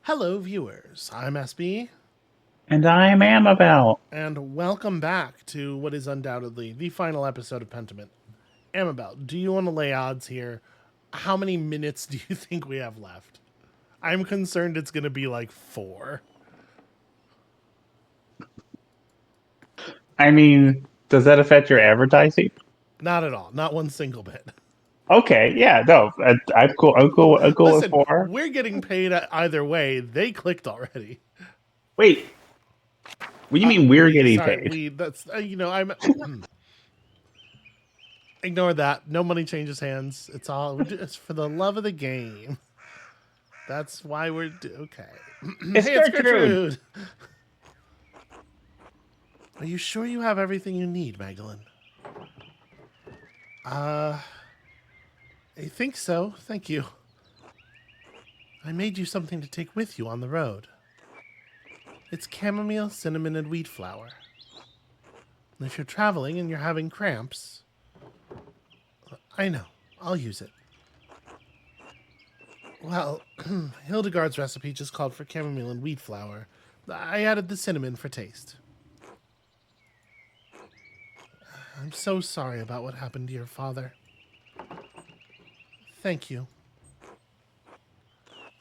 Hello, viewers. I'm SB, And I'm Amabel. and welcome back to what is undoubtedly the final episode of Pentiment. Amabel, do you want to lay odds here? How many minutes do you think we have left? I'm concerned it's going to be like 4. I mean, does that affect your advertising? Not at all. Not one single bit. Okay, yeah, no, I'm cool. I'm cool with Listen, four. we're getting paid either way. They clicked already. Wait, what do you mean we're We, getting sorry, paid? we, that's, I'm, ignore that. No money changes hands. It's for the love of the game. That's why okay. It's Hey, it's Gertrude. Gertrude. Are you sure you have everything you need, Magdalene? Uh, I think so. Thank you. I made you something to take with you on the road. It's chamomile, cinnamon, and wheat flour. If you're traveling and you're having cramps, I know. I'll use it. Well, Hildegard's recipe just called for chamomile and wheat flour. I added the cinnamon for taste. I'm so sorry about what happened to your father. Thank you.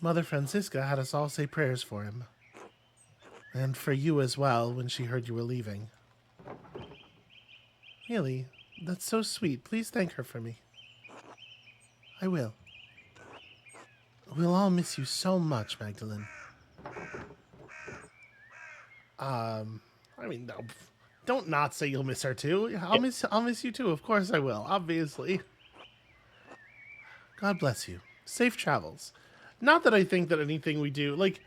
Mother Francisca had us all say prayers for him. And for you as well when she heard you were leaving. Really, that's so sweet. Please thank her for me. I will. We'll all miss you so much, Magdalene. I mean, no, don't not say you'll miss her too. I'll miss you too. Of course I will. Obviously. God bless you. Safe travels. Not that I think that anything we do, like,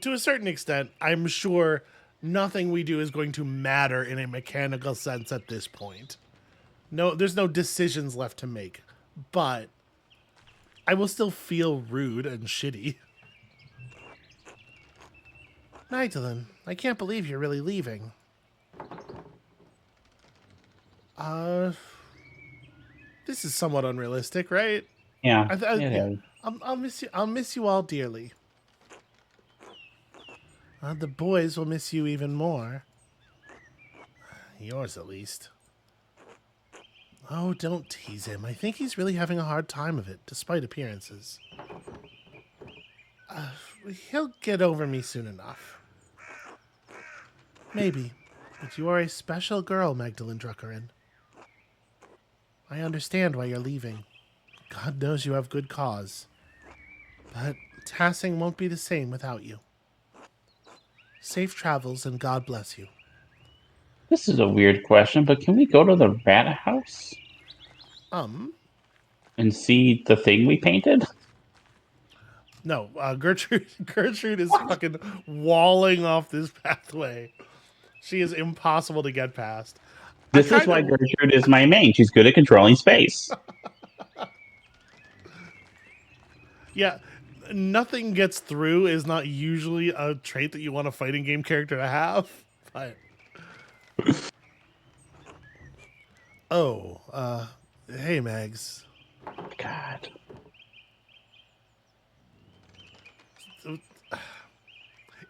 to a certain extent, I'm sure nothing we do is going to matter in a mechanical sense at this point. No, there's no decisions left to make. But I will still feel rude and shitty. Magdalene, I can't believe you're really leaving. Uh, this is somewhat unrealistic, right? Yeah, it Yeah, is. I'll miss you. I'll miss you all dearly. The boys will miss you even more. Yours, at least. Oh, don't tease him. I think he's really having a hard time of it, despite appearances. He'll get over me soon enough. Maybe. But you are a special girl, Magdalene Druckerin. I understand why you're leaving. God knows you have good cause. But Tassing won't be the same without you. Safe travels and God bless you. This is a weird question, but can we go to the rat house Um, and see the thing we painted? no, Gertrude is fucking walling off this pathway. She is impossible to get past. I This is kind why of, Gertrude is my main. She's good at controlling space. yeah, nothing gets through is not usually a trait that you want a fighting game character to have. But oh, hey Mags, God,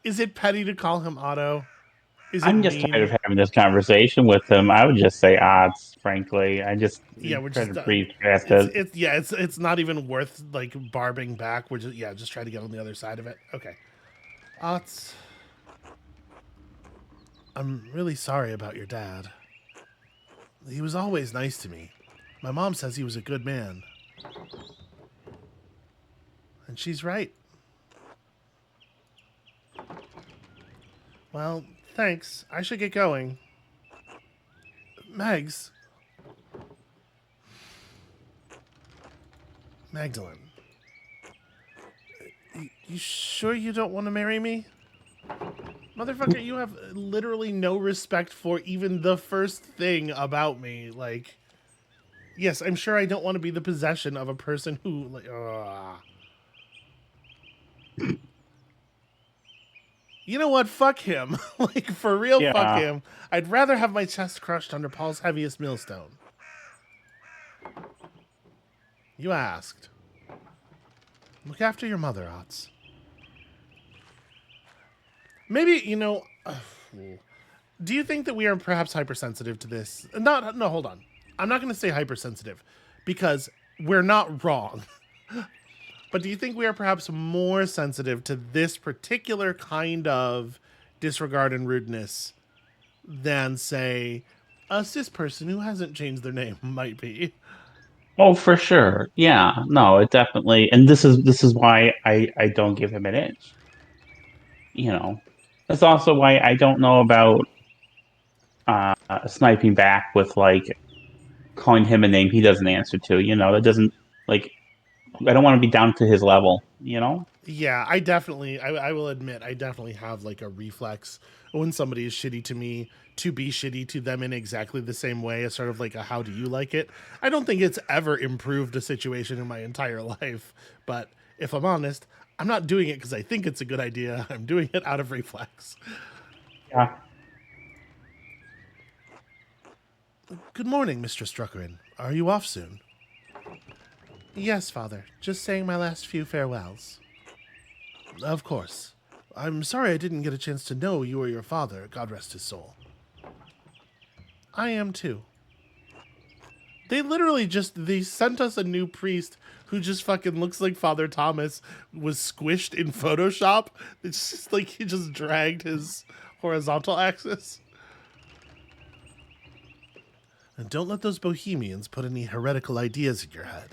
is it petty to call him Otto? Is it I'm just tired mean? of having this conversation with him. I would just say odds, frankly. I just Yeah, we're try just to breathe past it's it. it's yeah, it's not even worth like barbing back. We're just try to get on the other side of it. Okay, Otts, I'm really sorry about your dad. He was always nice to me. My mom says he was a good man, and she's right. Well, thanks. I should get going. Megs, Magdalene, you sure you don't want to marry me? Motherfucker, you have literally no respect for even the first thing about me. Like, yes, I'm sure I don't want to be the possession of a person who, like, you know what? Fuck him. Like, for real, fuck Yeah. him. I'd rather have my chest crushed under Paul's heaviest millstone. You asked. Look after your mother, Otts. Maybe, do you think that we are perhaps hypersensitive to this? Not, no, hold on. I'm not going to say hypersensitive because we're not wrong. But do you think we are perhaps more sensitive to this particular kind of disregard and rudeness than, say, a cis person who hasn't changed their name might be? Oh, for sure. Yeah. No, it definitely. And this is why I don't give him an inch. You know, that's also why I don't know about sniping back with like calling him a name he doesn't answer to. That doesn't like. I don't want to be down to his level. Yeah, I will admit, I definitely have like a reflex when somebody is shitty to me to be shitty to them in exactly the same way as sort of like a how do you like it. I don't think it's ever improved a situation in my entire life, but if I'm honest, I'm not doing it because I think it's a good idea. I'm doing it out of reflex. Yeah. Good morning, Mr. Struckerin. Are you off soon? Yes, Father. Just saying my last few farewells. Of course. I'm sorry I didn't get a chance to know you or your father, God rest his soul. I am too. They sent us a new priest who just fucking looks like Father Thomas was squished in Photoshop. It's just like he just dragged his horizontal axis. And don't let those bohemians put any heretical ideas in your head.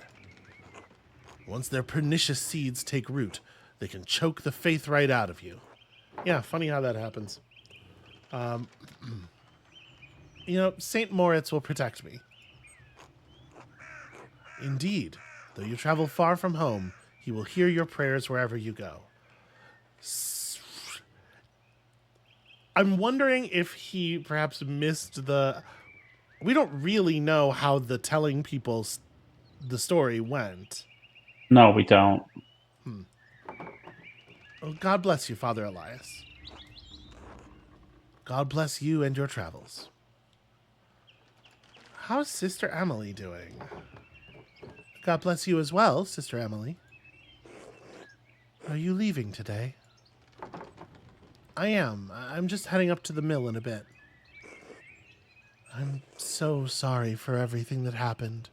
Once their pernicious seeds take root, they can choke the faith right out of you. Yeah, funny how that happens. St. Moritz will protect me. Indeed, though you travel far from home, he will hear your prayers wherever you go. I'm wondering if he perhaps missed the. We don't really know how the telling people the story went. No, we don't. Oh, God bless you, Father Elias. God bless you and your travels. How's Sister Emily doing? God bless you as well, Sister Emily. Are you leaving today? I am. I'm just heading up to the mill in a bit. I'm so sorry for everything that happened.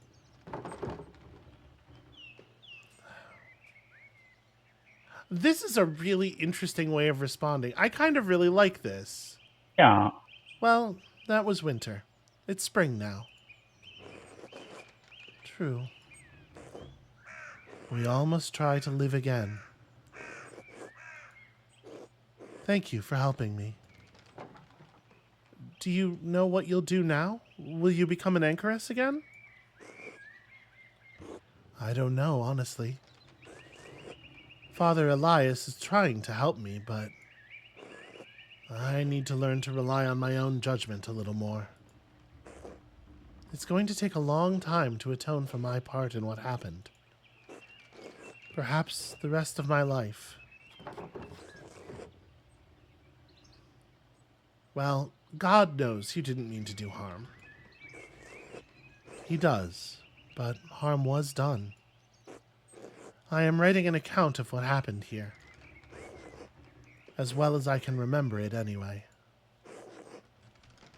This is a really interesting way of responding. I kind of really like this. Yeah. Well, that was winter. It's spring now. True. We all must try to live again. Thank you for helping me. Do you know what you'll do now? Will you become an anchoress again? I don't know, honestly. Father Elias is trying to help me, but I need to learn to rely on my own judgment a little more. It's going to take a long time to atone for my part in what happened. Perhaps the rest of my life. Well, God knows you didn't mean to do harm. He does, but harm was done. I am writing an account of what happened here. As well as I can remember it anyway.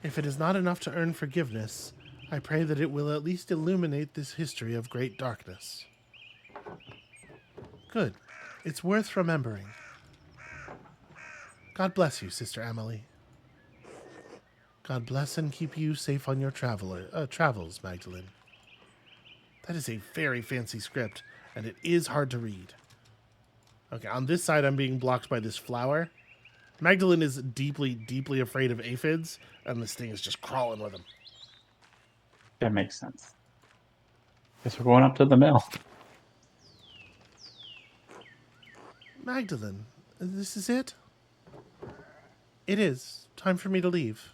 If it is not enough to earn forgiveness, I pray that it will at least illuminate this history of great darkness. Good. It's worth remembering. God bless you, Sister Emily. God bless and keep you safe on your travels, Magdalene. That is a very fancy script, and it is hard to read. Okay, on this side I'm being blocked by this flower. Magdalene is deeply, deeply afraid of aphids, and this thing is just crawling with him. That makes sense. Guess we're going up to the mill. Magdalene, this is it? It is. Time for me to leave.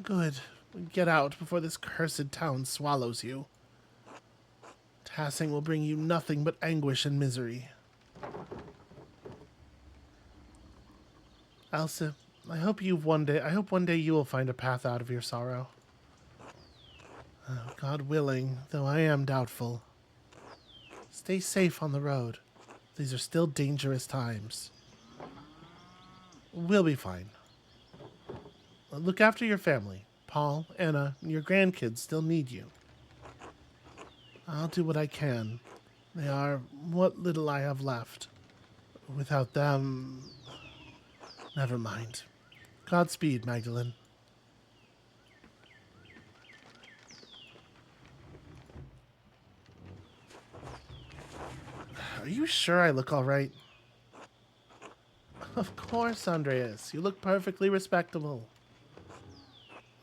Good. Get out before this cursed town swallows you. Tassing will bring you nothing but anguish and misery. Elsa, I hope one day you will find a path out of your sorrow. God willing, though I am doubtful. Stay safe on the road. These are still dangerous times. We'll be fine. Look after your family. Paul, Anna, and your grandkids still need you. I'll do what I can. They are what little I have left. Without them... Never mind. Godspeed, Magdalene. Are you sure I look all right? Of course, Andreas. You look perfectly respectable.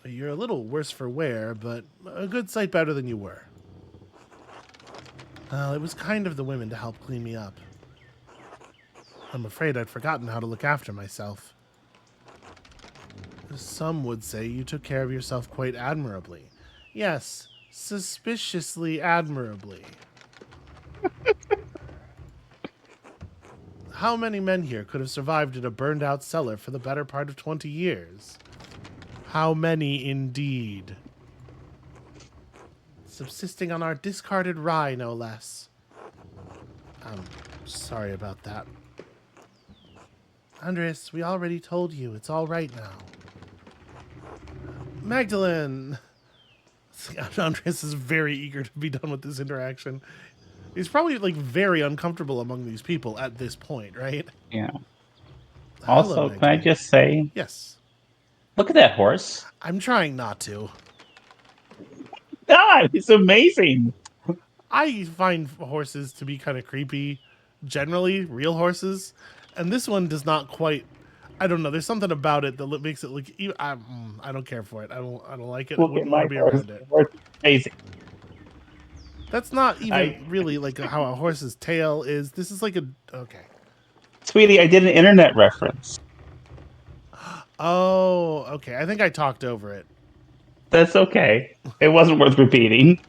You're a little worse for wear, but a good sight better than you were. Well, it was kind of the women to help clean me up. I'm afraid I'd forgotten how to look after myself. Some would say you took care of yourself quite admirably. Yes, suspiciously admirably. How many men here could have survived in a burned out cellar for the better part of 20 years? How many indeed? Subsisting on our discarded rye, no less. I'm sorry about that. Andreas, we already told you. It's all right now. Magdalene! Andreas is very eager to be done with this interaction. He's probably, like, very uncomfortable among these people at this point, right? Yeah. Hello, Also, can I Magdalene. just say, Yes. look at that horse. I'm trying not to. God, it's amazing. I find horses to be kind of creepy, generally, real horses. And this one does not quite... I don't know. There's something about it that makes it look... I don't care for it. I don't like it. I Look at wouldn't want my to be horse. around it. The horse is amazing. That's not even I, really like how a horse's tail is. This is like a... Okay. sweetie, I did an internet reference. Oh, okay. I think I talked over it. That's okay. It wasn't worth repeating.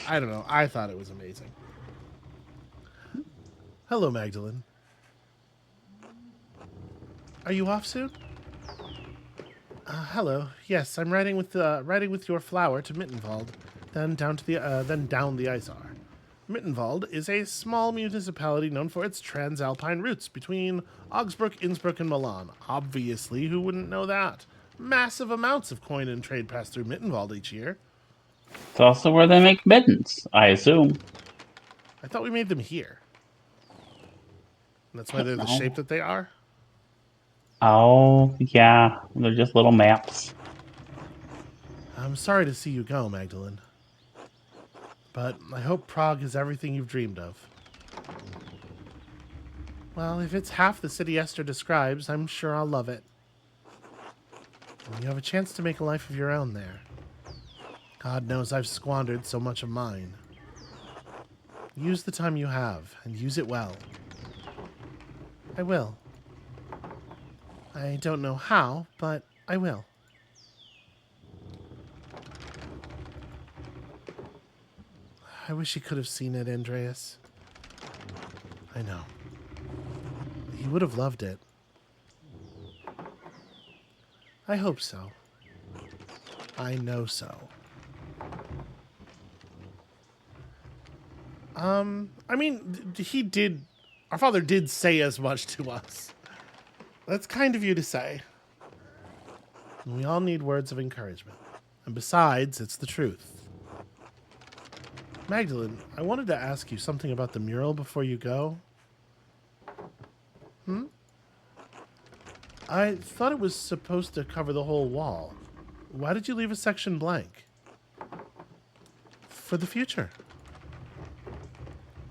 I don't know. I thought it was amazing. Hello, Magdalene. Are you off soon? Hello. Yes, I'm riding with your flower to Mittenwald, then down the Isar. Mittenwald is a small municipality known for its transalpine routes between Augsburg, Innsbruck, and Milan. Obviously, who wouldn't know that? Massive amounts of coin and trade pass through Mittenwald each year. It's also where they make mittens, I assume. I thought we made them here. That's why they're the No. shape that they are? Oh, yeah. They're just little maps. I'm sorry to see you go, Magdalene. But I hope Prague is everything you've dreamed of. Well, if it's half the city Esther describes, I'm sure I'll love it. And you have a chance to make a life of your own there. God knows I've squandered so much of mine. Use the time you have, and use it well. I will. I don't know how, but I will. I wish he could have seen it, Andreas. I know. He would have loved it. I hope so. I know so. I mean, he did... Our father did say as much to us. That's kind of you to say. We all need words of encouragement. And besides, it's the truth. Magdalene, I wanted to ask you something about the mural before you go. I thought it was supposed to cover the whole wall. Why did you leave a section blank? For the future.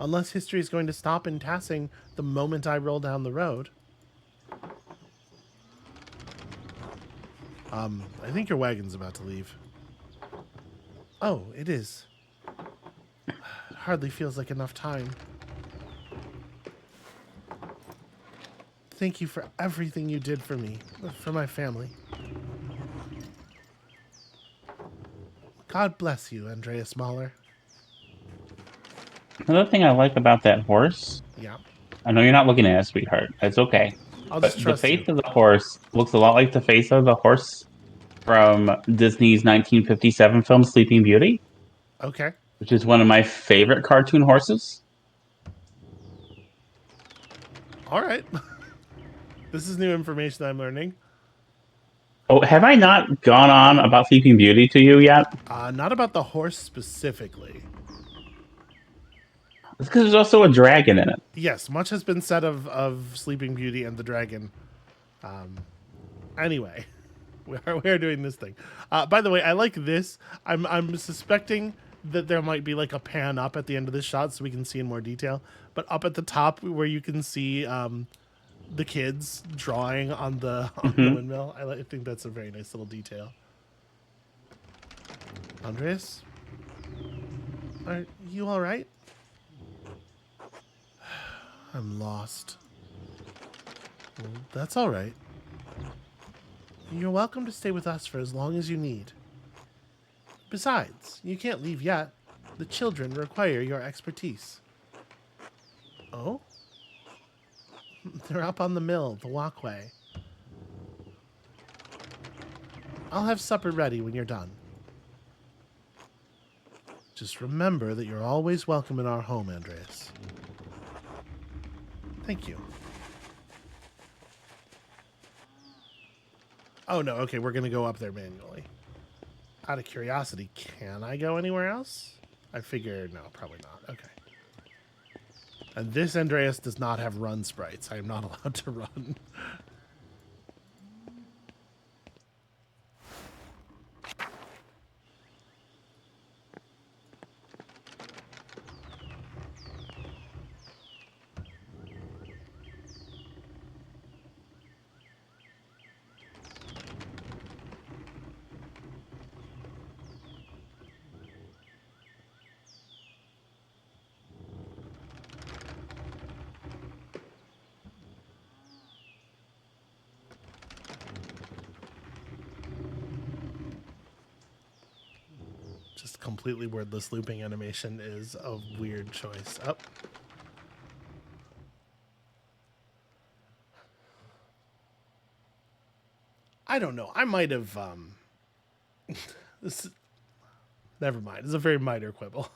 Unless history is going to stop in passing the moment I roll down the road. I think your wagon's about to leave. Oh, it is. Hardly feels like enough time. Thank you for everything you did for me, for my family. God bless you, Andreas Mahler. Another thing I like about that horse, Yeah, I know you're not looking at it, sweetheart. It's okay. I'll just But the trust face you. of the horse looks a lot like the face of the horse from Disney's 1957 film Sleeping Beauty, Okay. which is one of my favorite cartoon horses. All right. This is new information I'm learning. Oh, have I not gone on about Sleeping Beauty to you yet? Not about the horse specifically. It's because there's also a dragon in it. Yes, much has been said of Sleeping Beauty and the dragon. Anyway, we are doing this thing. By the way, I like this. I'm suspecting that there might be like a pan up at the end of this shot so we can see in more detail. But up at the top where you can see the kids drawing on the Hmm. windmill, I think that's a very nice little detail. Andreas, are you all right? I'm lost. Well, that's all right. You're welcome to stay with us for as long as you need. Besides, you can't leave yet. The children require your expertise. Oh? They're up on the mill, the walkway. I'll have supper ready when you're done. Just remember that you're always welcome in our home, Andreas. Thank you. Oh, no. Okay, we're going to go up there manually. Out of curiosity, can I go anywhere else? I figure, no, probably not. Okay. And this Andreas does not have run sprites. I am not allowed to run. Just completely wordless looping animation is a weird choice. Oh. I don't know. I might have this never mind. It's a very minor quibble.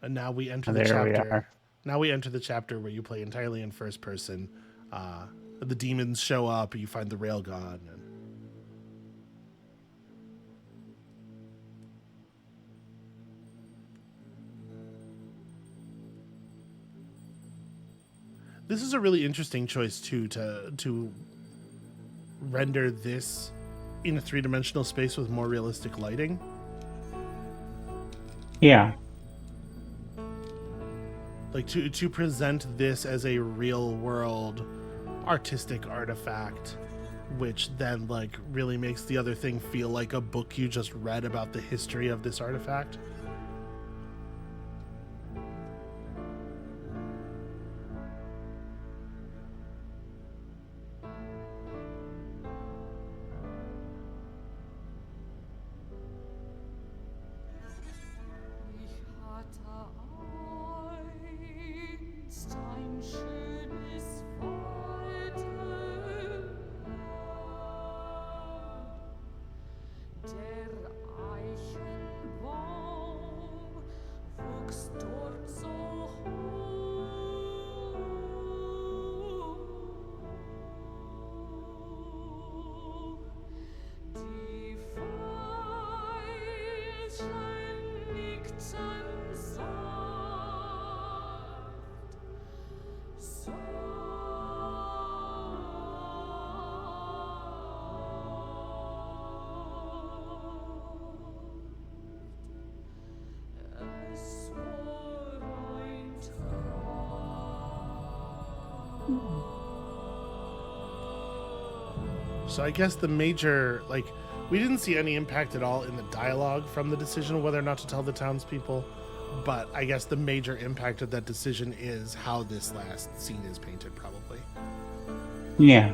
And now we enter the There we chapter. are. Now we enter the chapter where you play entirely in first person. The demons show up. You find the railgun. And this is a really interesting choice too to render this in a three-dimensional space with more realistic lighting. Yeah. Like to present this as a real world artistic artifact, which then like really makes the other thing feel like a book you just read about the history of this artifact. Ich hatte einst ein schönes Walde, der Eichenbaum wuchs dort so hoch. Die Veilchen nickten sanft, es war ein So I guess the major, like, we didn't see any impact at all in the dialogue from the decision of whether or not to tell the townspeople, but I guess the major impact of that decision is how this last scene is painted, probably. Yeah.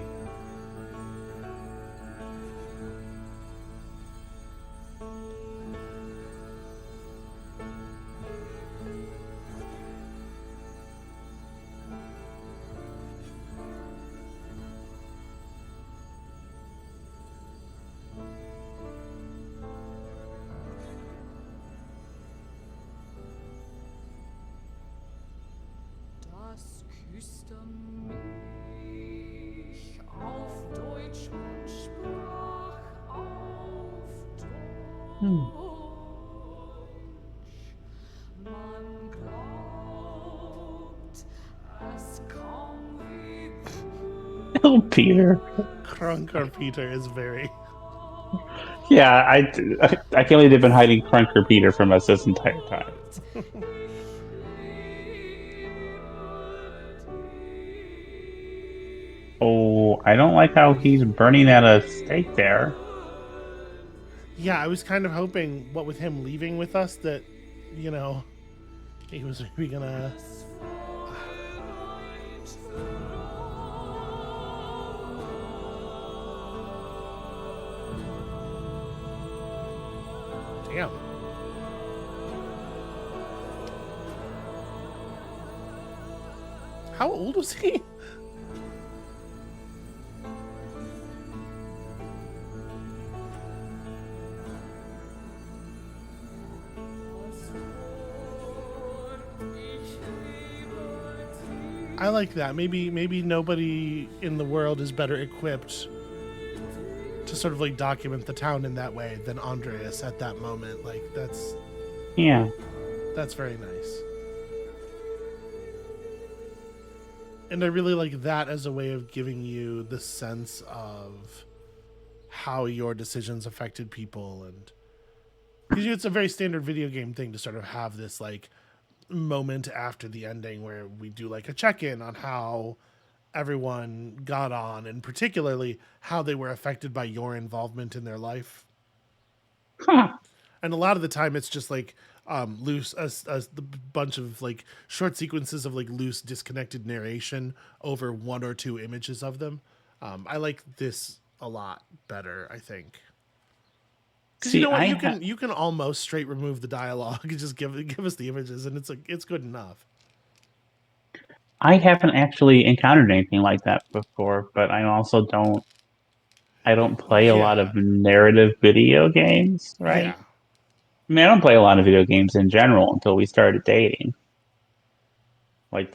Hmm. Man glaubt, es kann wie Oh, Peter. Krunker Peter is very. Yeah, I can't believe they've been hiding Crunker Peter from us this entire time. Oh, I don't like how he's burning at a stake there. Yeah, I was kind of hoping, what with him leaving with us, that, you know, he was maybe gonna. Damn. How old was he? I like that. Maybe nobody in the world is better equipped to sort of like document the town in that way than Andreas at that moment. Like Yeah. that's very nice. And I really like that as a way of giving you the sense of how your decisions affected people, and because it's a very standard video game thing to sort of have this like moment after the ending where we do like a check-in on how everyone got on, and particularly how they were affected by your involvement in their life. Huh. And a lot of the time it's just like loose a bunch of like short sequences of like loose disconnected narration over one or two images of them. I like this a lot better, I think, because you See, know what, you can almost straight remove the dialogue and just give us the images, and it's good enough. I haven't actually encountered anything like that before, but I don't play a lot Yeah, of narrative video games, right? yeah, I mean, I don't play a lot of video games in general until we started dating. Like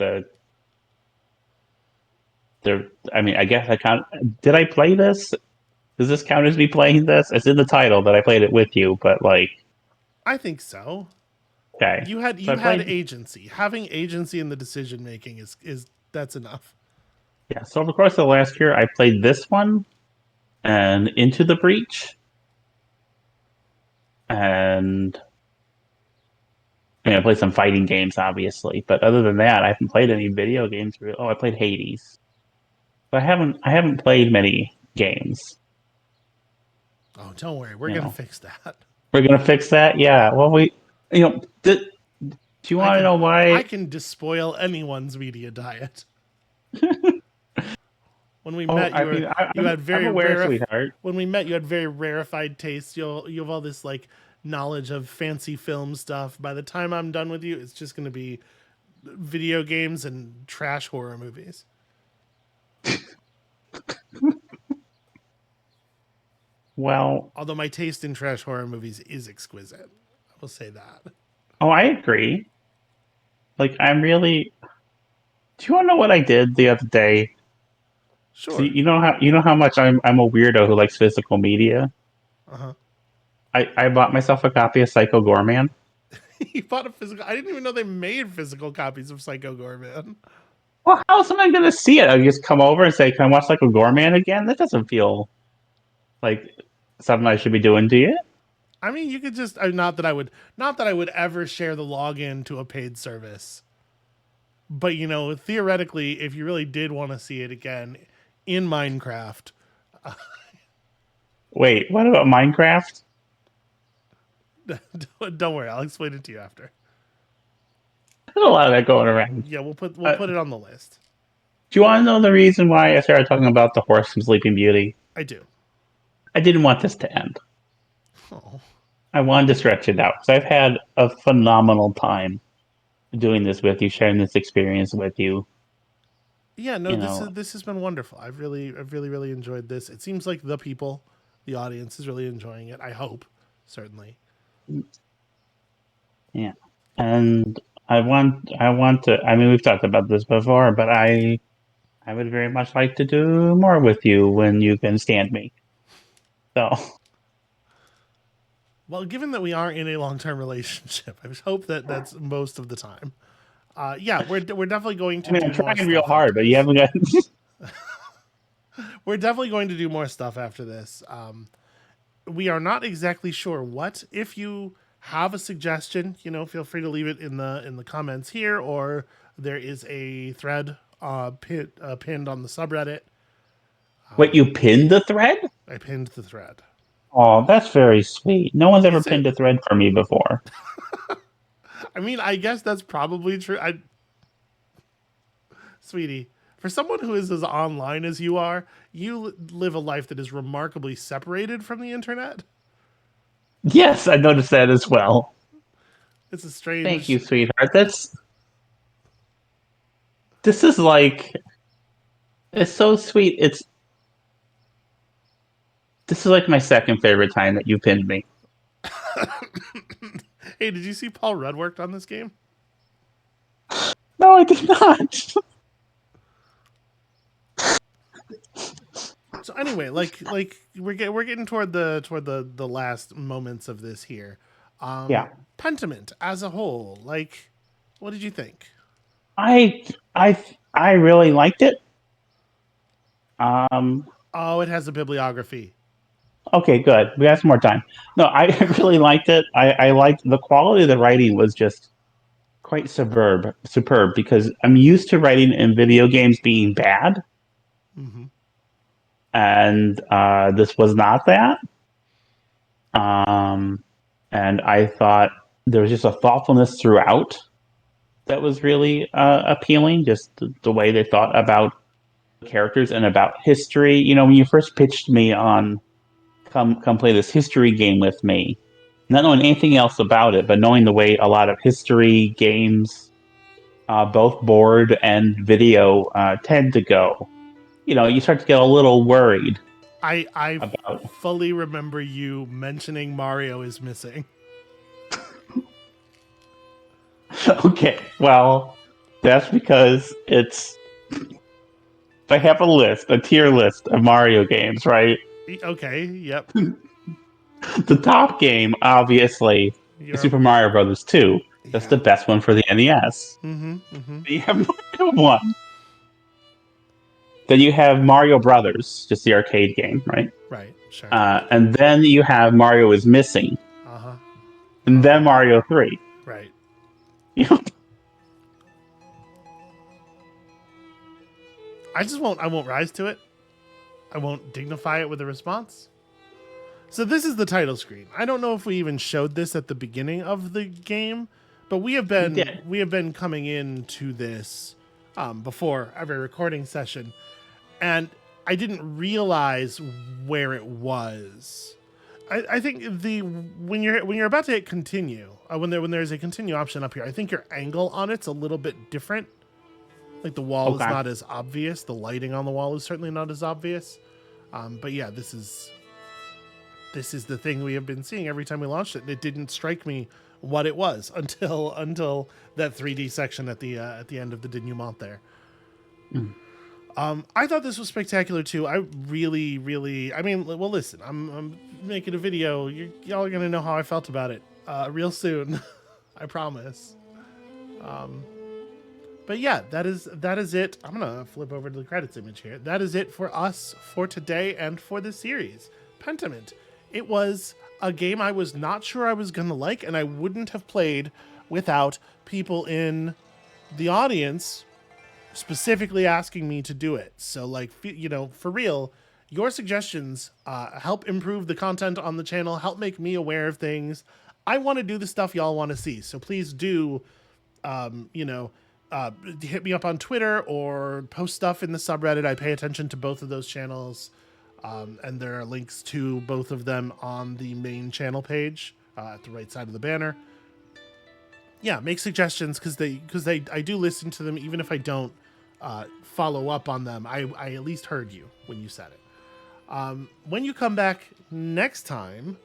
I mean, I guess I count. Did I play this? Does this count as me playing this? It's in the title that I played it with you, but like, I think so. okay. You had So I you had played, agency. Having agency in the decision making is that's enough. yeah. So over the course of the last year, I played this one and Into the Breach, and I mean, I played some fighting games, obviously, but other than that, I haven't played any video games. Oh, I played Hades, but I haven't played many games. Oh, don't worry, we're You gonna know, fix that. we're gonna fix that. Yeah. Well, do you I want to can know I why? can despoil anyone's media diet. When we Oh, met, I mean, you had I'm very aware, rare. sweetheart. When we met, you had very rarefied tastes. You have all this like knowledge of fancy film stuff. By the time I'm done with you, it's just gonna be video games and trash horror movies. Well, Although my taste in trash horror movies is exquisite, I will say that. oh, I agree. Like, I'm really. Do you want to know what I did the other day? So Sure. you know how much I'm a weirdo who likes physical media. Uh huh. I bought myself a copy of Psycho Gorman. You bought a physical. I didn't even know they made physical copies of Psycho Gorman. Well, how else am I going to see it? I just come over and say, "Can I watch Psycho Gorman again?" That doesn't feel like something I should be doing to you. I mean, you could just not that I would ever share the login to a paid service. But theoretically, if you really did want to see it again in Minecraft, Wait, what about Minecraft? don't worry, I'll explain it to you after. There's a lot of that going around. Yeah, we'll Uh, put it on the list. do you want to know the reason why I started talking about the horse from Sleeping Beauty? I do. I didn't want this to end. Oh. I wanted to stretch it out because I've had a phenomenal time doing this with you, sharing this experience with you. Yeah, no, You know, this has been wonderful. I've really enjoyed this. It seems like the audience is really enjoying it. I hope, certainly. yeah. And I want to. I mean, we've talked about this before, but I would very much like to do more with you when you can stand me. So Well, given that we are in a long-term relationship, I just hope that that's most of the time. Yeah, we're definitely going to I mean, do I'm more trying real stuff hard, after but you this. haven't got. We're definitely going to do more stuff after this. We are not exactly sure what. If you have a suggestion, feel free to leave it in the comments here, or there is a thread pinned on the subreddit. Wait, you pinned the thread? I pinned the thread. Oh, that's very sweet. No one's ever Is it? pinned a thread for me before. I mean, I guess that's probably true. Sweetie, for someone who is as online as you are, you live a life that is remarkably separated from the internet. Yes, I noticed that as well. It's a Thank strange. you, sweetheart. This is like it's so sweet. This is like my second favorite time that you pinned me. Hey, did you see Paul Rudd worked on this game? No, I did not. So anyway, we're getting toward the last moments of this here. Yeah. Pentiment as a whole, what did you think? I I really liked it. Um Oh, it has a bibliography. okay, good. We have some more time. No, I really liked it. I liked the quality of the writing was just quite superb because I'm used to writing in video games being bad, Hmm. and this was not that. Um, and I thought there was just a thoughtfulness throughout that was really appealing. Just the way they thought about characters and about history. You know, when you first pitched me on come play this history game with me, not knowing anything else about it, but knowing the way a lot of history games, both board and video, tend to go. You know, you start to get a little worried I about. fully remember you mentioning Mario is missing. Okay, well, that's because it's. I have a list, a tier list of Mario games, right? Okay, yep. The top game, obviously, is You're Super Mario Brothers 2. That's yeah. the best one for the NES. Mm-hmm. Mm-hmm. Then you have Mario 1. Then you have Mario Brothers, just the arcade game, right? Right. Sure. And then you have Mario is Missing. Uh-huh. And Uh-huh. then Mario 3. Right. You know, I won't rise to it. I won't dignify it with a response. So this is the title screen. I don't know if we even showed this at the beginning of the game, but we have we did. been coming into this before every recording session, and I didn't realize where it was. I think when you're about to hit continue, when there's a continue option up here, I think your angle on it's a little bit different. Like the wall is Okay. not as obvious. The lighting on the wall is certainly not as obvious. But yeah, this is the thing we have been seeing every time we launched it. And it didn't strike me what it was until that 3D section at the end of the denouement there. I thought this was spectacular too. I really. I mean, well, listen, I'm making a video. Y'all are gonna know how I felt about it real soon. I promise. But yeah, that is it. I'm gonna flip over to the credits image here. That is it for us for today and for the series. Pentiment. It was a game I was not sure I was gonna like, and I wouldn't have played without people in the audience specifically asking me to do it. So, for real, your suggestions help improve the content on the channel, help make me aware of things. I want to do the stuff y'all want to see. So please do, hit me up on Twitter or post stuff in the subreddit. I pay attention to both of those channels. And there are links to both of them on the main channel page at the right side of the banner. Yeah, make suggestions because I do listen to them even if I don't follow up on them. I at least heard you when you said it. When you come back next time,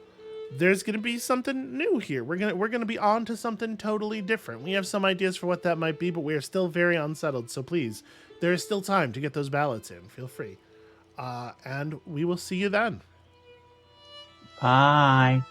there's going to be something new here. We're gonna be on to something totally different. We have some ideas for what that might be, but we are still very unsettled. So please, there is still time to get those ballots in. Feel free, and we will see you then. Bye.